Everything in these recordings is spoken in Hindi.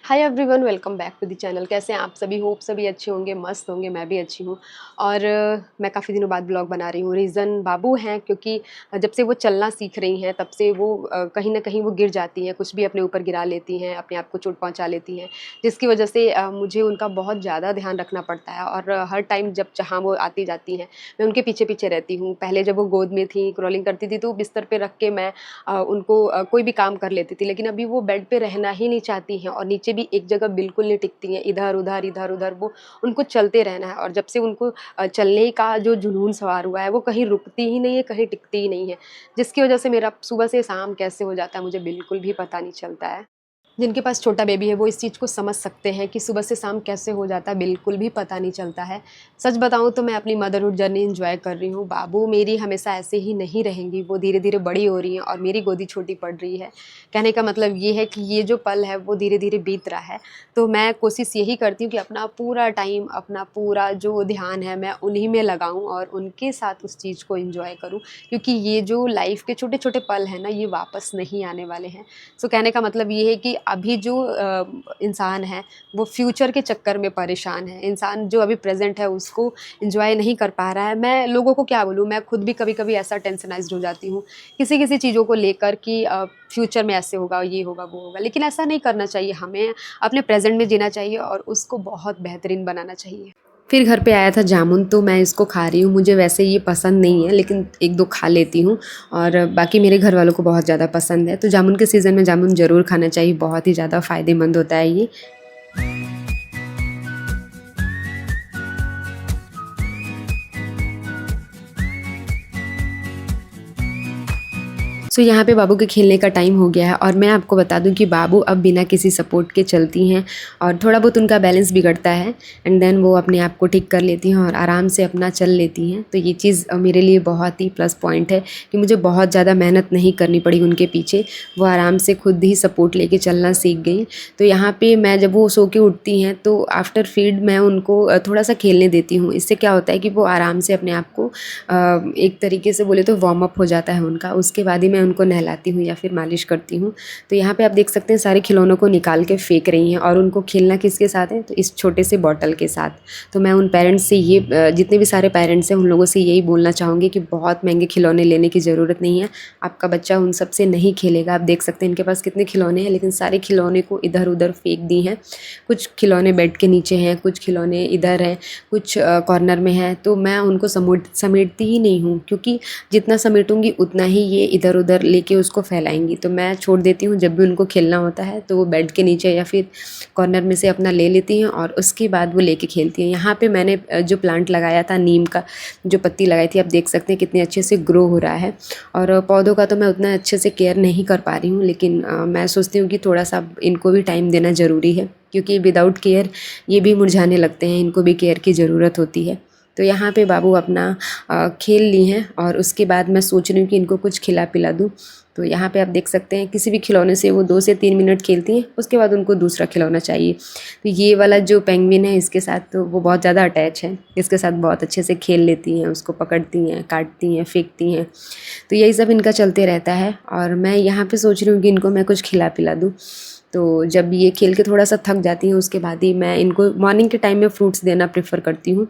Hi everyone, welcome back to the channel. कैसे हैं आप सभी? होप सभी अच्छे होंगे, मस्त होंगे। मैं भी अच्छी हूँ। और मैं काफ़ी दिनों बाद ब्लॉग बना रही हूँ। रीज़न बाबू हैं, क्योंकि जब से वो चलना सीख रही हैं तब से वो कहीं ना कहीं वो गिर जाती हैं, कुछ भी अपने ऊपर गिरा लेती हैं, अपने आप को चोट पहुँचा लेती हैं, जिसकी वजह से मुझे उनका बहुत ज़्यादा ध्यान रखना पड़ता है। और हर टाइम जब जहाँ वो आती जाती हैं, मैं उनके पीछे पीछे रहती हूँ। पहले जब वो गोद में थी, क्रॉलिंग करती थी, तो बिस्तर पर रख के मैं उनको कोई भी काम कर लेती थी। लेकिन अभी वो बेड पे रहना ही नहीं चाहती हैं और नीचे भी एक जगह बिल्कुल नहीं टिकती हैं, इधर-उधर, इधर-उधर वो उनको चलते रहना है। और जब से उनको चलने का जो जुनून सवार हुआ है, वो कहीं रुकती ही नहीं है, कहीं टिकती ही नहीं है। जिसकी वजह से मेरा सुबह से शाम कैसे हो जाता है, मुझे बिल्कुल भी पता नहीं चलता है। जिनके पास छोटा बेबी है वो इस चीज़ को समझ सकते हैं कि सुबह से शाम कैसे हो जाता है, बिल्कुल भी पता नहीं चलता है। सच बताऊँ तो मैं अपनी मदरहुड जर्नी एन्जॉय कर रही हूँ। बाबू मेरी हमेशा ऐसे ही नहीं रहेंगी, वो धीरे-धीरे बड़ी हो रही हैं और मेरी गोदी छोटी पड़ रही है। कहने का मतलब ये है कि ये जो पल है वो धीरे-धीरे बीत रहा है। तो मैं कोशिश यही करती हूँ कि अपना पूरा टाइम, अपना पूरा जो ध्यान है मैं उन्हीं में लगाऊँ और उनके साथ उस चीज़ को एन्जॉय करूँ। क्योंकि ये जो लाइफ़ के छोटे-छोटे पल हैं ना, ये वापस नहीं आने वाले हैं। सो कहने का मतलब ये है कि अभी जो इंसान है वो फ्यूचर के चक्कर में परेशान है। इंसान जो अभी प्रेज़ेंट है उसको एन्जॉय नहीं कर पा रहा है। मैं लोगों को क्या बोलूँ, मैं खुद भी कभी-कभी ऐसा टेंशनाइज़्ड हो जाती हूँ, किसी-किसी चीज़ों को लेकर कि फ्यूचर में ऐसे होगा, ये होगा, वो होगा। लेकिन ऐसा नहीं करना चाहिए, हमें अपने प्रेज़ेंट में जीना चाहिए और उसको बहुत बेहतरीन बनाना चाहिए। फिर घर पे आया था जामुन, तो मैं इसको खा रही हूँ। मुझे वैसे ये पसंद नहीं है, लेकिन 1-2 खा लेती हूँ और बाकी मेरे घर वालों को बहुत ज़्यादा पसंद है। तो जामुन के सीज़न में जामुन ज़रूर खाना चाहिए, बहुत ही ज़्यादा फ़ायदेमंद होता है ये। सो यहाँ पे बाबू के खेलने का टाइम हो गया है और मैं आपको बता दूँ कि बाबू अब बिना किसी सपोर्ट के चलती हैं और थोड़ा बहुत उनका बैलेंस बिगड़ता है एंड देन वो अपने आप को ठीक कर लेती हैं और आराम से अपना चल लेती हैं। तो ये चीज़ मेरे लिए बहुत ही प्लस पॉइंट है कि मुझे बहुत ज़्यादा मेहनत नहीं करनी पड़ी उनके पीछे। वो आराम से खुद ही सपोर्ट लेके चलना सीख गई। तो यहाँ पे मैं जब वो सो के उठती हैं तो आफ्टर फीड मैं उनको थोड़ा सा खेलने देती हूँ। इससे क्या होता है कि वो आराम से अपने आप को एक तरीके से बोले तो वार्म अप हो जाता है उनका। उसके बाद ही मैं उनको नहलाती हूँ या फिर मालिश करती हूँ। तो यहाँ पे आप देख सकते हैं सारे खिलौनों को निकाल के फेंक रही हैं और उनको खेलना किसके साथ है, तो इस छोटे से बॉटल के साथ। तो मैं उन पेरेंट्स से ये जितने भी सारे पेरेंट्स हैं उन लोगों से यही बोलना चाहूँगी कि बहुत महंगे खिलौने लेने की ज़रूरत नहीं है। आपका बच्चा उन सब से नहीं खेलेगा। आप देख सकते हैं इनके पास कितने खिलौने हैं, लेकिन सारे खिलौने को इधर उधर फेंक दी हैं। कुछ खिलौने बेड के नीचे हैं, कुछ खिलौने इधर हैं, कुछ कॉर्नर में हैं। तो मैं उनको समेटती ही नहीं हूँ, क्योंकि जितना समेटूँगी उतना ही ये इधर उधर लेके उसको फैलाएंगी। तो मैं छोड़ देती हूँ, जब भी उनको खेलना होता है तो वो बेड के नीचे या फिर कॉर्नर में से अपना ले लेती हैं और उसके बाद वो लेके खेलती हैं। यहाँ पे मैंने जो प्लांट लगाया था, नीम का जो पत्ती लगाई थी, आप देख सकते हैं कितने अच्छे से ग्रो हो रहा है। और पौधों का तो मैं उतना अच्छे से केयर नहीं कर पा रही हूँ, लेकिन मैं सोचती हूँ कि थोड़ा सा इनको भी टाइम देना ज़रूरी है, क्योंकि विदाउट केयर ये भी मुरझाने लगते हैं, इनको भी केयर की ज़रूरत होती है। तो यहाँ पे बाबू अपना खेल ली हैं और उसके बाद मैं सोच रही हूँ कि इनको कुछ खिला पिला दूँ। तो यहाँ पे आप देख सकते हैं किसी भी खिलौने से वो 2 से 3 मिनट खेलती हैं, उसके बाद उनको दूसरा खिलौना चाहिए। तो ये वाला जो पेंगुइन है इसके साथ तो वो बहुत ज़्यादा अटैच है, इसके साथ बहुत अच्छे से खेल लेती हैं, उसको पकड़ती हैं, काटती हैं, फेंकती हैं। तो यही सब इनका चलते रहता है और मैं यहाँ पे सोच रही हूँ कि इनको मैं कुछ खिला पिला दूँ। तो जब ये खेल के थोड़ा सा थक जाती हैं उसके बाद ही मैं इनको मॉर्निंग के टाइम में फ्रूट्स देना प्रेफ़र करती हूँ।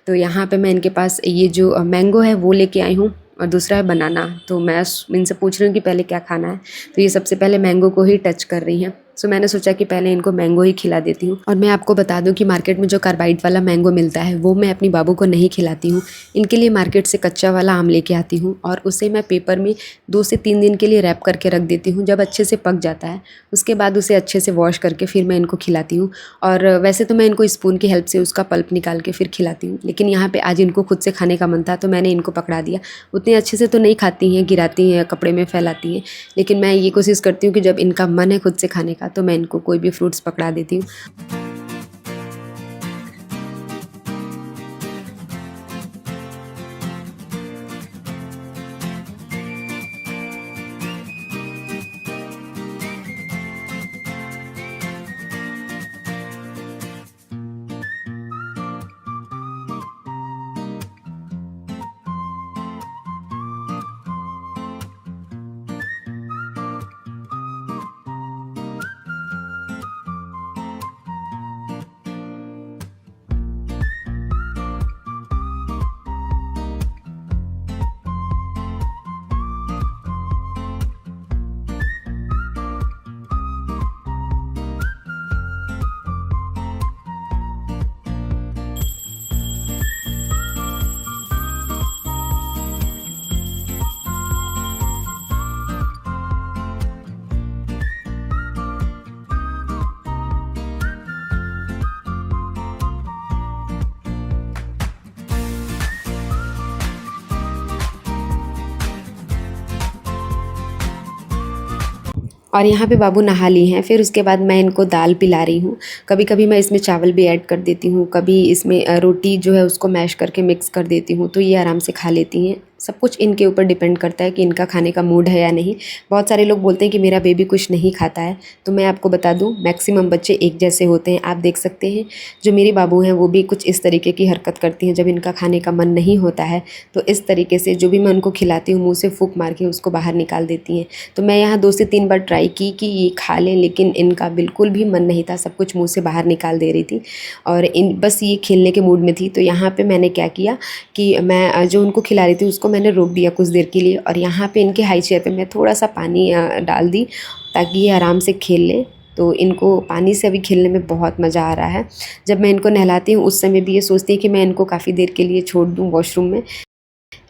तो यहाँ पे मैं इनके पास ये जो मैंगो है वो लेके आई हूँ और दूसरा है बनाना। तो मैं इनसे पूछ रही हूँ कि पहले क्या खाना है। तो ये सबसे पहले मैंगो को ही टच कर रही हैं। सो मैंने सोचा कि पहले इनको मैंगो ही खिला देती हूँ। और मैं आपको बता दूँ कि मार्केट में जो कार्बाइड वाला मैंगो मिलता है वो मैं अपनी बाबू को नहीं खिलाती हूँ। इनके लिए मार्केट से कच्चा वाला आम लेके आती हूँ और उसे मैं पेपर में 2 से 3 दिन के लिए रैप करके रख देती हूँ। जब अच्छे से पक जाता है उसके बाद उसे अच्छे से वॉश करके फिर मैं इनको खिलाती हूँ। और वैसे तो मैं इनको स्पून की हेल्प से उसका पल्प निकाल के फिर खिलाती हूँ, लेकिन यहाँ पे आज इनको खुद से खाने का मन था तो मैंने इनको पकड़ा दिया। उतने अच्छे से तो नहीं खाती हैं, गिराती हैं, कपड़े में फैलाती हैं, लेकिन मैं ये कोशिश करती हूँ कि जब इनका मन है खुद से खाने का तो मैं इनको कोई भी फ्रूट्स पकड़ा देती हूँ। और यहाँ पे बाबू नहा ली हैं। फिर उसके बाद मैं इनको दाल पिला रही हूँ। कभी कभी मैं इसमें चावल भी ऐड कर देती हूँ, कभी इसमें रोटी जो है उसको मैश करके मिक्स कर देती हूँ, तो ये आराम से खा लेती हैं। सब कुछ इनके ऊपर डिपेंड करता है कि इनका खाने का मूड है या नहीं। बहुत सारे लोग बोलते हैं कि मेरा बेबी कुछ नहीं खाता है, तो मैं आपको बता दूं मैक्सिमम बच्चे एक जैसे होते हैं। आप देख सकते हैं जो मेरी बाबू हैं वो भी कुछ इस तरीके की हरकत करती हैं। जब इनका खाने का मन नहीं होता है तो इस तरीके से जो भी मैं उनको खिलाती हूँ मुँह से फूंक मार के उसको बाहर निकाल देती हैं। तो मैं यहाँ 2 से 3 बार ट्राई की कि ये खा लें, लेकिन इनका बिल्कुल भी मन नहीं था, सब कुछ मुँह से बाहर निकाल दे रही थी और बस ये खेलने के मूड में थी। तो यहाँ पर मैंने क्या किया कि मैं जो उनको खिला रही थी उसको मैंने रोक दिया कुछ देर के लिए, और यहाँ पे इनके हाई चेयर पे मैं थोड़ा सा पानी डाल दी ताकि ये आराम से खेल लें। तो इनको पानी से अभी खेलने में बहुत मज़ा आ रहा है। जब मैं इनको नहलाती हूँ उस समय भी ये सोचती है कि मैं इनको काफ़ी देर के लिए छोड़ दूँ वॉशरूम में,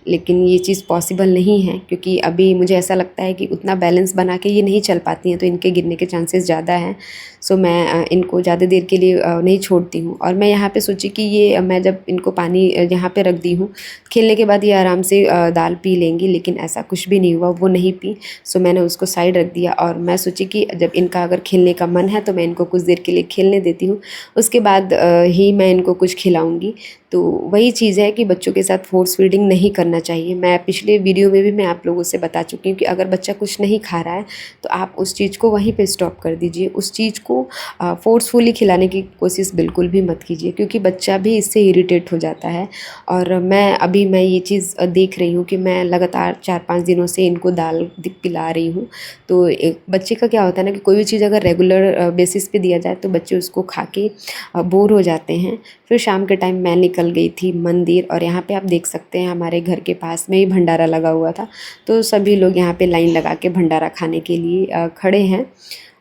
लेकिन ये चीज़ पॉसिबल नहीं है क्योंकि अभी मुझे ऐसा लगता है कि उतना बैलेंस बना के ये नहीं चल पाती हैं, तो इनके गिरने के चांसेस ज़्यादा हैं। सो मैं इनको ज़्यादा देर के लिए नहीं छोड़ती हूँ। और मैं यहाँ पे सोची कि ये मैं जब इनको पानी यहाँ पे रख दी हूँ, खेलने के बाद ये आराम से दाल पी लेंगी, लेकिन ऐसा कुछ भी नहीं हुआ, वो नहीं पी। सो मैंने उसको साइड रख दिया और मैं सोची कि जब इनका अगर खेलने का मन है तो मैं इनको कुछ देर के लिए खेलने देती हूँ, उसके बाद ही मैं इनको कुछ खिलाऊँगी। तो वही चीज़ है कि बच्चों के साथ फ़ोर्स फीडिंग नहीं करना चाहिए। मैं पिछले वीडियो में भी मैं आप लोगों से बता चुकी हूँ कि अगर बच्चा कुछ नहीं खा रहा है तो आप उस चीज़ को वहीं पे स्टॉप कर दीजिए। उस चीज़ को फ़ोर्सफुली खिलाने की कोशिश बिल्कुल भी मत कीजिए, क्योंकि बच्चा भी इससे इरिटेट हो जाता है। और मैं ये चीज़ देख रही हूँ कि मैं लगातार 4-5 दिनों से इनको दाल पिला रही हूँ। तो एक बच्चे का क्या होता है ना कि कोई भी चीज़ अगर रेगुलर बेसिस पे दिया जाए तो बच्चे उसको खा के बोर हो जाते हैं। फिर शाम के टाइम मैं निकल गई थी मंदिर, और यहाँ पे आप देख सकते हैं हमारे घर के पास में ही भंडारा लगा हुआ था, तो सभी लोग यहाँ पे लाइन लगा के भंडारा खाने के लिए खड़े हैं।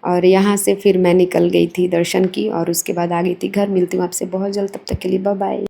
और यहाँ से फिर मैं निकल गई थी दर्शन की और उसके बाद आ गई थी घर। मिलती हूँ आपसे बहुत जल्द, तब तक के लिए बाय बाय।